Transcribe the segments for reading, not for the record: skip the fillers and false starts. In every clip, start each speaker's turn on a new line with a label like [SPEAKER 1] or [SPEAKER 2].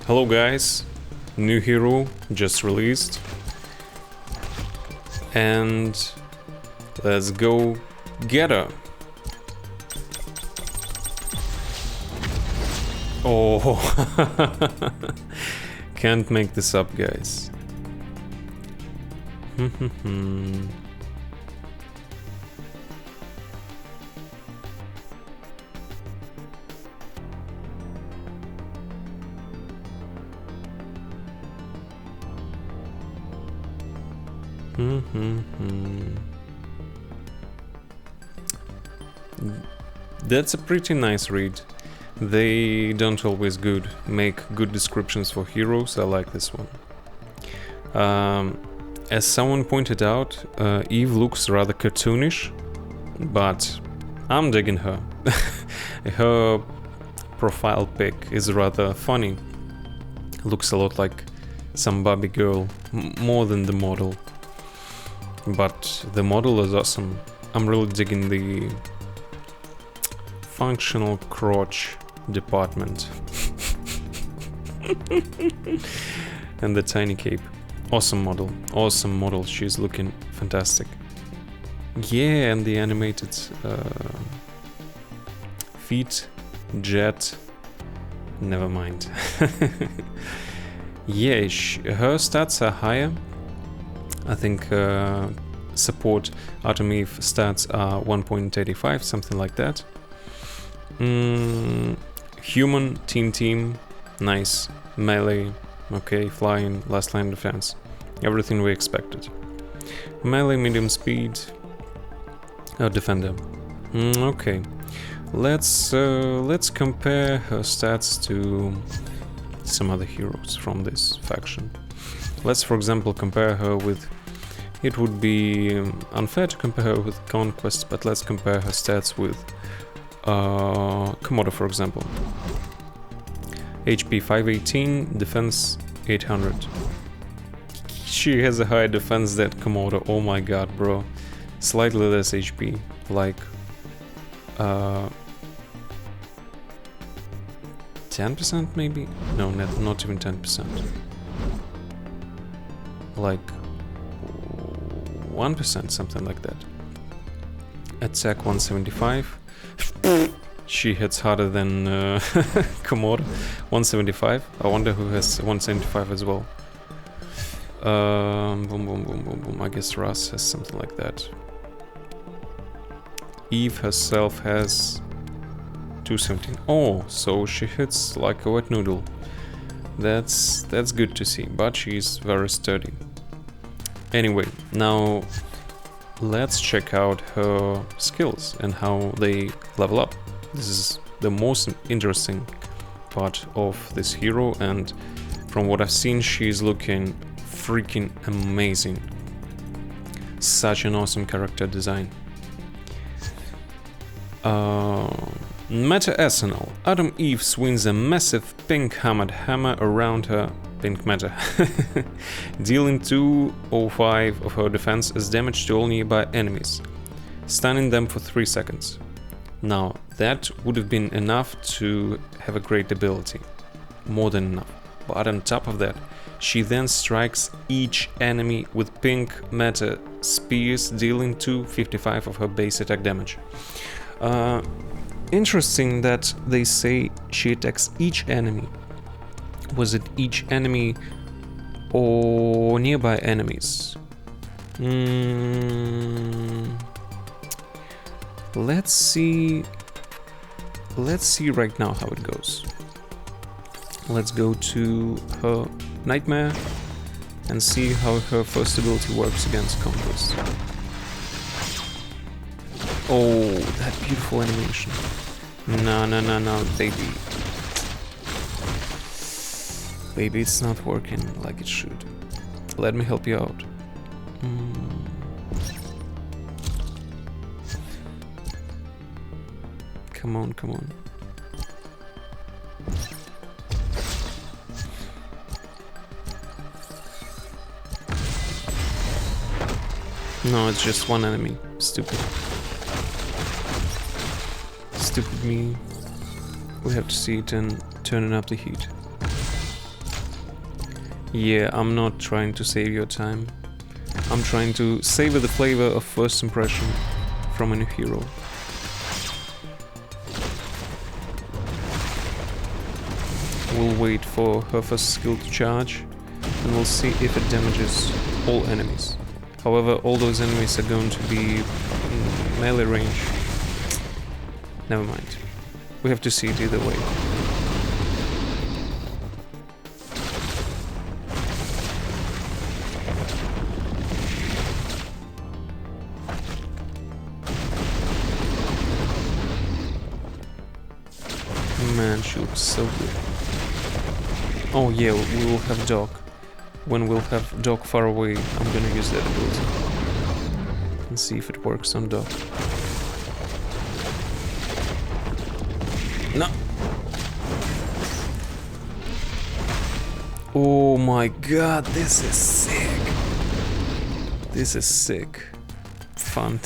[SPEAKER 1] Hello guys, new hero just released, and let's go get her. Oh, can't make this up, guys. That's a pretty nice read. They don't always make good descriptions for heroes. I like this one. As someone pointed out, Eve looks rather cartoonish, but I'm digging her. Her profile pic is rather funny. Looks a lot like some Barbie girl, more than the model. But the model is awesome. I'm really digging the functional crotch department. And the tiny cape. Awesome model, she's looking fantastic. Yeah, and the animated feet, jet, never mind. Yeah, her stats are higher. I think support Atom Eve stats are 1.85, something like that. Human, team, nice. Melee, okay, flying, last line defense. Everything we expected. Melee, medium speed, defender. Okay, let's compare her stats to some other heroes from this faction. Let's, for example, compare her with... It would be unfair to compare her with Conquest, but let's compare her stats with Komodo, for example. HP 518, defense 800. She has a higher defense than Komodo. Oh my god, bro. Slightly less HP, like 10% maybe? No, not even 10%. Like 1%, something like that. Attack 175. She hits harder than Komodo. 175. I wonder who has 175 as well. Boom. I guess Russ has something like that. Eve herself has 217. Oh, so she hits like a wet noodle. That's good to see, but she's very sturdy. Anyway, now let's check out her skills and how they level up. This is the most interesting part of this hero, and from what I've seen, she's looking freaking amazing. Such an awesome character design. Meta Arsenal. Atom Eve swings a massive pink hammered hammer around her. Pink matter. Dealing 205 of her defense as damage to all nearby enemies, stunning them for 3 seconds. Now, that would have been enough to have a great ability. More than enough. But on top of that, she then strikes each enemy with pink matter spears, dealing 255 of her base attack damage. Interesting that they say she attacks each enemy. Was it each enemy or nearby enemies? Let's see right now how it goes. Let's go to her Nightmare and see how her first ability works against Conquest. Oh, that beautiful animation. No, baby. Baby, it's not working like it should. Let me help you out. Come on. No, it's just one enemy. Stupid. Stupid me. We have to see it and turning up the heat. Yeah, I'm not trying to save your time. I'm trying to savor the flavor of first impression from a new hero. We'll wait for her first skill to charge, and we'll see if it damages all enemies. However, all those enemies are going to be in melee range. Never mind. We have to see it either way. Man, she looks so good. Oh yeah, we will have Doc. When we'll have Doc far away, I'm gonna use that ability. And see if it works on Doc. No! Oh my god, this is sick! This is sick. Fun.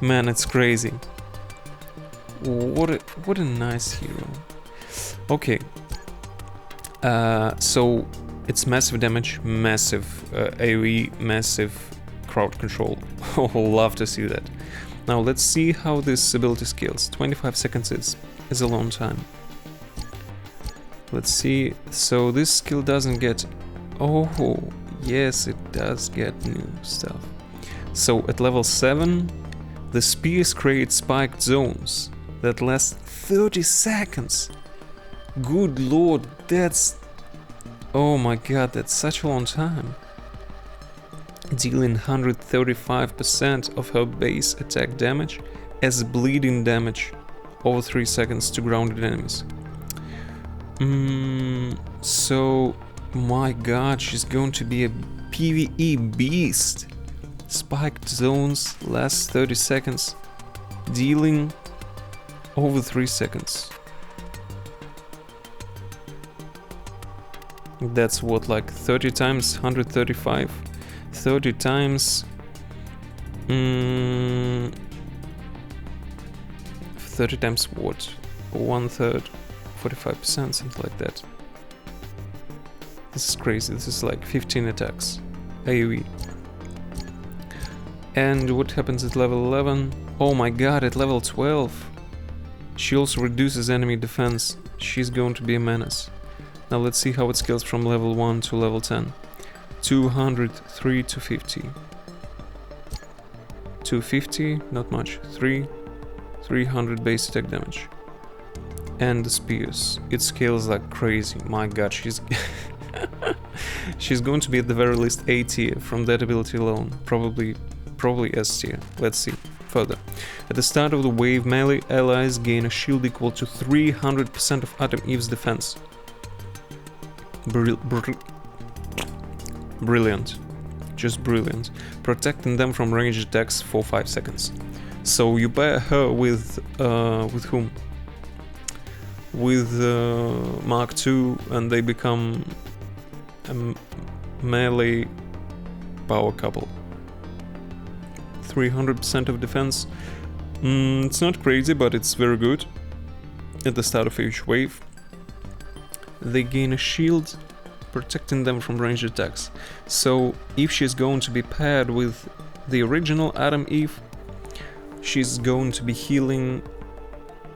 [SPEAKER 1] Man, it's crazy. What a nice hero. Okay. So it's massive damage, massive AoE, massive crowd control. Oh, love to see that. Now let's see how this ability scales. 25 seconds is a long time. Let's see. So this skill doesn't get... Oh, yes, it does get new stuff. So at level 7, the spears create spiked zones that last 30 seconds. Good lord, that's... Oh my god, that's such a long time. Dealing 135% of her base attack damage as bleeding damage over 3 seconds to grounded enemies. So, my god, she's going to be a PvE beast. Spiked zones last 30 seconds, dealing over 3 seconds. That's what, like 30 times 135? 30 times 30 times what? 1/3, 45%, something like that. This is crazy. This is like 15 attacks AoE. And what happens at level 11? Oh my god, at level 12 she also reduces enemy defense. She's going to be a menace. Now let's see how it scales from level 1 to level 10. 200, 3 to 50. 250, not much. 300 base attack damage. And the spears. It scales like crazy. My god, she's... she's going to be at the very least A tier from that ability alone. Probably S tier. Let's see. Further. At the start of the wave, melee allies gain a shield equal to 300% of Atom Eve's defense. Brilliant. Just brilliant. Protecting them from ranged attacks for 5 seconds. So you pair her with whom? With Mark II, and they become a melee power couple. 300% of defense. It's not crazy, but it's very good. At the start of each wave, they gain a shield protecting them from ranged attacks. So if she's going to be paired with the original Atom Eve, she's going to be healing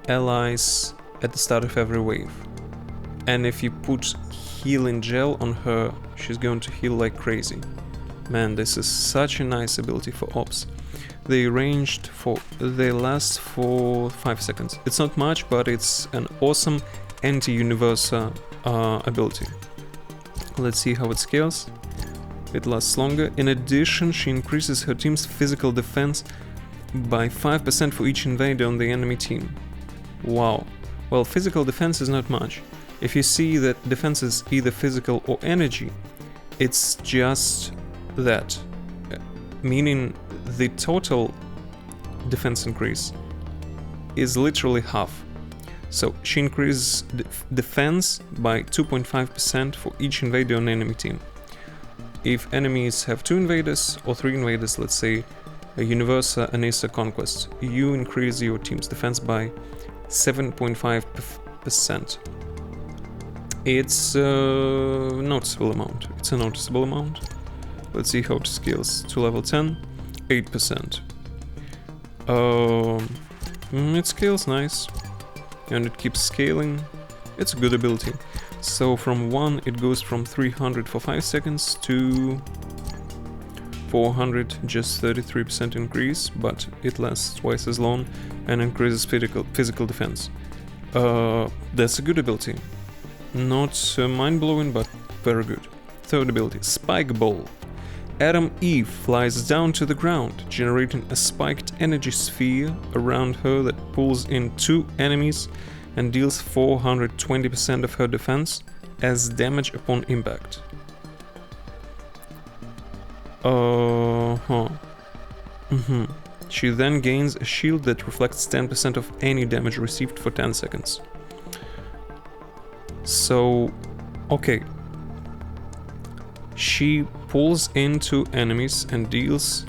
[SPEAKER 1] allies at the start of every wave. And if you put healing gel on her, she's going to heal like crazy. Man, this is such a nice ability for ops. They last for 5 seconds. It's not much, but it's an awesome anti-universa ability. Let's see how it scales. It lasts longer. In addition, she increases her team's physical defense by 5% for each invader on the enemy team. Wow. Well, physical defense is not much. If you see that defense is either physical or energy, it's just that. Meaning the total defense increase is literally half. So she increases defense by 2.5% for each invader on enemy team. If enemies have 2 invaders or 3 invaders, let's say a Universa, Anissa, Conquest, you increase your team's defense by 7.5%. It's a noticeable amount. It's a noticeable amount. Let's see how it scales to level 10. 8%. It scales nice. And it keeps scaling. It's a good ability. So from 1 it goes from 300 for 5 seconds to 400, just 33% increase, but it lasts twice as long and increases physical defense. That's a good ability. Not mind-blowing, but very good. Third ability, Spike Ball. Adam Eve flies down to the ground, generating a spiked energy sphere around her that pulls in 2 enemies and deals 420% of her defense as damage upon impact. She then gains a shield that reflects 10% of any damage received for 10 seconds. So, okay. She pulls into enemies and deals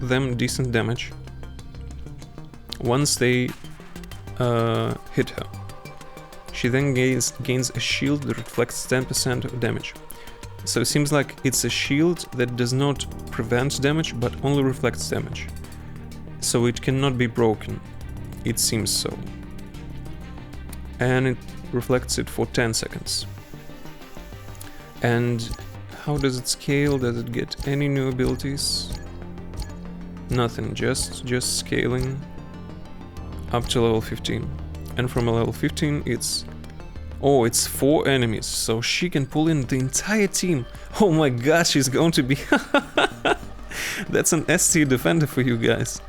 [SPEAKER 1] them decent damage once they hit her. She then gains a shield that reflects 10% of damage. So it seems like it's a shield that does not prevent damage but only reflects damage. So it cannot be broken. It seems so. And it reflects it for 10 seconds. And how does it scale? Does it get any new abilities? Nothing, just scaling up to level 15. And from a level 15 it's 4 enemies, so she can pull in the entire team. Oh my god, she's going to be that's an S-tier defender for you guys.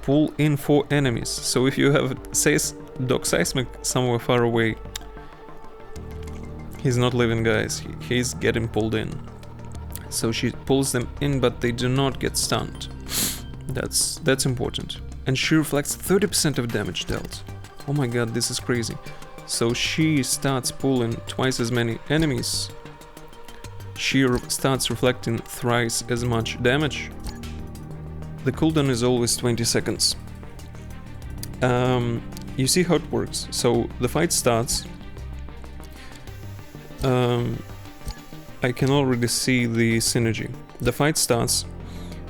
[SPEAKER 1] Pull in 4 enemies. So if you have Doc Seismic somewhere far away, he's not living, guys. He's getting pulled in. So she pulls them in, but they do not get stunned. That's important. And she reflects 30% of damage dealt. Oh my god, this is crazy. So she starts pulling twice as many enemies. She starts reflecting thrice as much damage. The cooldown is always 20 seconds. You see how it works. So the fight starts. I can already see the synergy. The fight starts.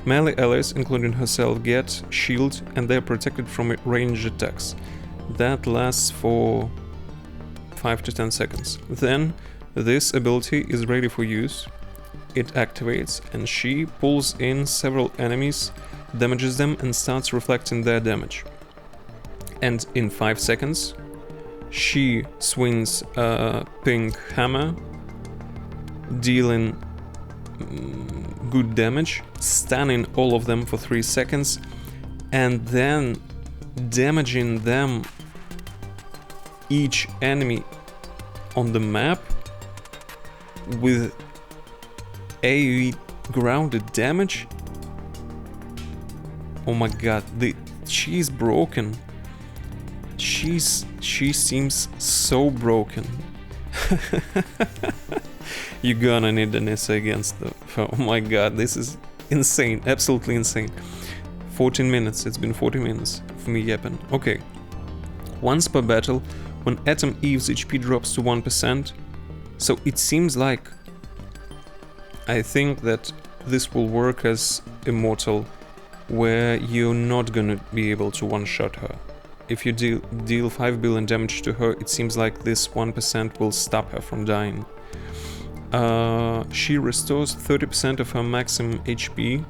[SPEAKER 1] Melee allies, including herself, get shield and they're protected from ranged attacks. That lasts for 5 to 10 seconds. Then this ability is ready for use. It activates and she pulls in several enemies, damages them and starts reflecting their damage. And in 5 seconds she swings a pink hammer, dealing good damage, stunning all of them for 3 seconds, and then damaging them, each enemy on the map, with AoE grounded damage. Oh my god, she's broken. She seems so broken. You're gonna need an essay against them. Oh my god, this is insane, absolutely insane. 14 minutes, it's been 40 minutes of me yapping. Okay. Once per battle, when Atom Eve's HP drops to 1%, so it seems like, I think that this will work as Immortal, where you're not gonna be able to one-shot her. If you deal 5 billion damage to her, it seems like this 1% will stop her from dying. She restores 30% of her maximum HP.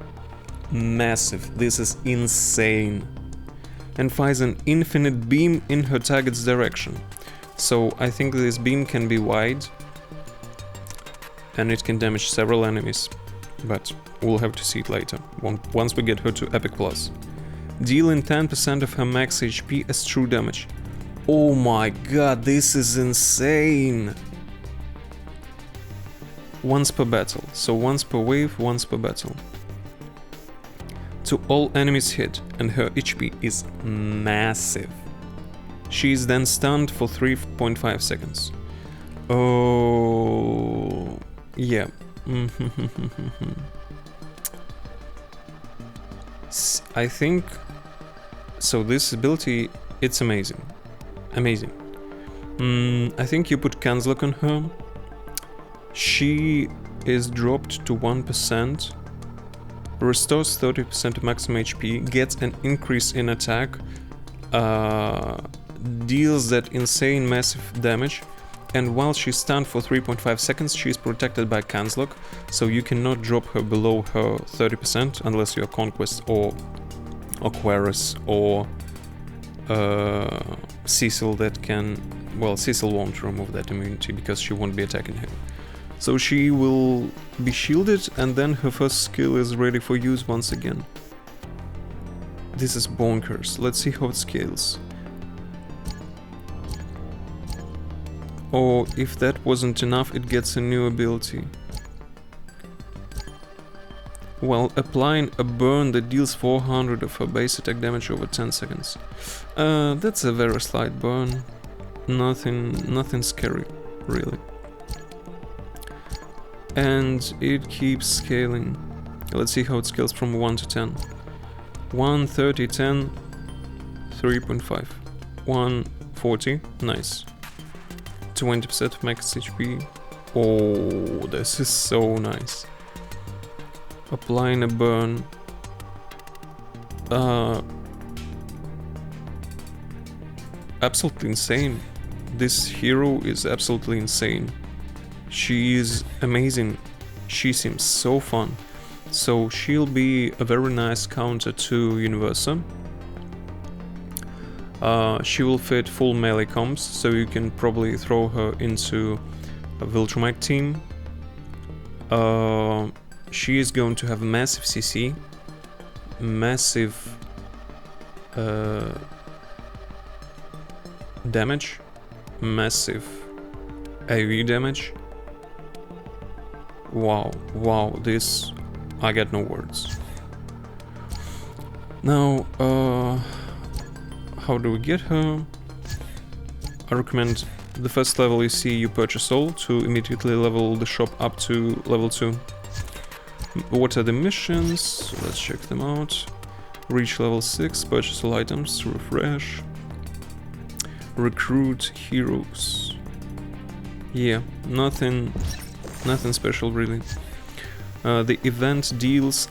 [SPEAKER 1] Massive, this is insane. And fires an infinite beam in her target's direction. So I think this beam can be wide and it can damage several enemies, but we'll have to see it later, once we get her to Epic Plus. Dealing 10% of her max HP as true damage. Oh my god, this is insane! Once per battle, so once per wave, once per battle. To all enemies hit, and her HP is massive. She is then stunned for 3.5 seconds. Oh, yeah. I think so. This ability, it's amazing, amazing. I think you put Kenzlock on her. She is dropped to 1%, restores 30% of maximum HP, gets an increase in attack, deals that insane massive damage, and while she's stunned for 3.5 seconds, she's protected by Kenzlock, so you cannot drop her below her 30% unless you're Conquest or Aquarius or Cecil that can... Well, Cecil won't remove that immunity because she won't be attacking him. So she will be shielded, and then her first skill is ready for use once again. This is bonkers. Let's see how it scales. Or if that wasn't enough, it gets a new ability. While applying a burn that deals 400 of her base attack damage over 10 seconds. That's a very slight burn. Nothing scary, really. And it keeps scaling. Let's see how it scales from 1 to 10. 1, 30, 10, 3.5. 140, nice. 20% of max HP. Oh, this is so nice. Applying a burn. Absolutely insane. This hero is absolutely insane. She is amazing. She seems so fun. So she'll be a very nice counter to Universa. She will fit full melee comps, so you can probably throw her into a Viltrumite team. She is going to have massive CC, massive damage, massive AoE damage. Wow, this... I get no words. Now, how do we get her? I recommend the first level you see, you purchase all to immediately level the shop up to level 2. What are the missions? Let's check them out. Reach level 6, purchase all items, refresh. Recruit heroes. Yeah, nothing special really. The event deals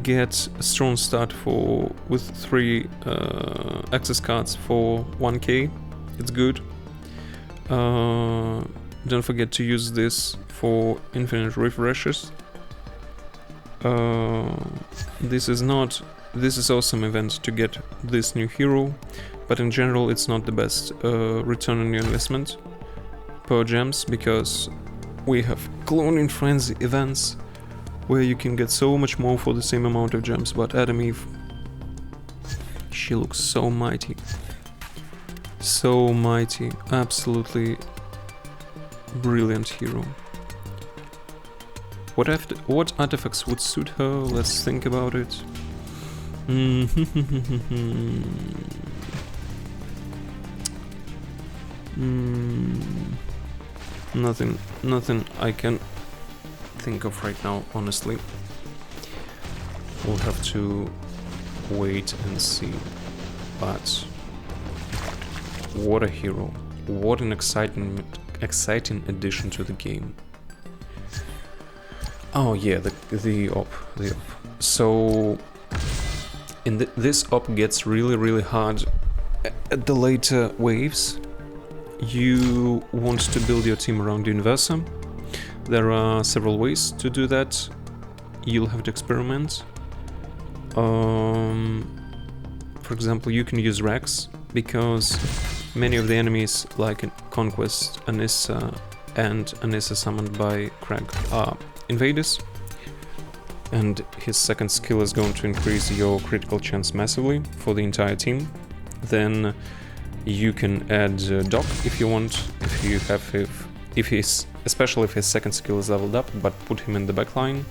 [SPEAKER 1] get a strong start with 3 access cards for 1k. It's good. Don't forget to use this for infinite refreshes. This is awesome event to get this new hero, but in general it's not the best return on your investment per gems, because we have cloning frenzy events where you can get so much more for the same amount of gems. But Adam Eve, she looks so mighty, absolutely brilliant hero. What artifacts would suit her? Let's think about it. Nothing I can think of right now, honestly. We'll have to wait and see. But what a hero! What an exciting addition to the game. Oh yeah, the op. So this op gets really hard at the later waves. You want to build your team around Universa. There are several ways to do that. You'll have to experiment. For example, you can use Rex, because many of the enemies, like in Conquest, Anissa, and Anissa summoned by Craig, are invaders. And his second skill is going to increase your critical chance massively for the entire team. Then you can add Doc if you want, especially if his second skill is leveled up, but put him in the backline,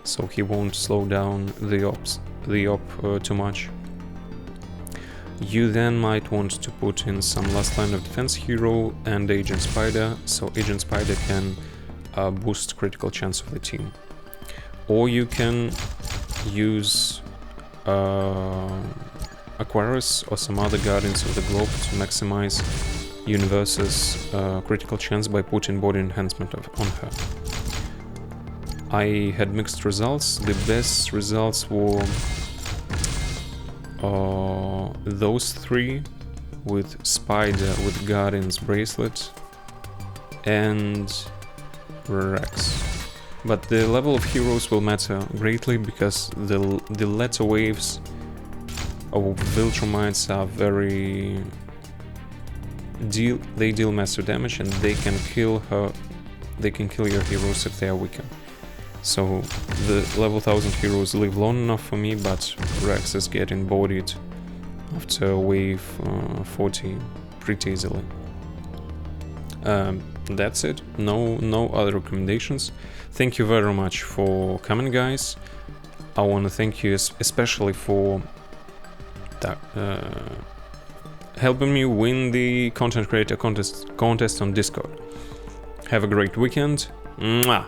[SPEAKER 1] so he won't slow down the op too much. You then might want to put in some last line of defense hero and Agent Spider, so Agent Spider can boost critical chance of the team. Or you can use Aquarius or some other Guardians of the Globe to maximize Universe's critical chance by putting body enhancement on her. I had mixed results. The best results were those three with Spider with Guardian's bracelet and Rex. But the level of heroes will matter greatly because the latter waves of Viltrumites are they deal massive damage and they can kill your heroes if they are weakened. So the level 1000 heroes live long enough for me, but Rex is getting bodied after wave 40 pretty easily. That's it. No other recommendations. Thank you very much for coming, guys. I want to thank you especially for helping me win the content creator contest on Discord. Have a great weekend. Mwah!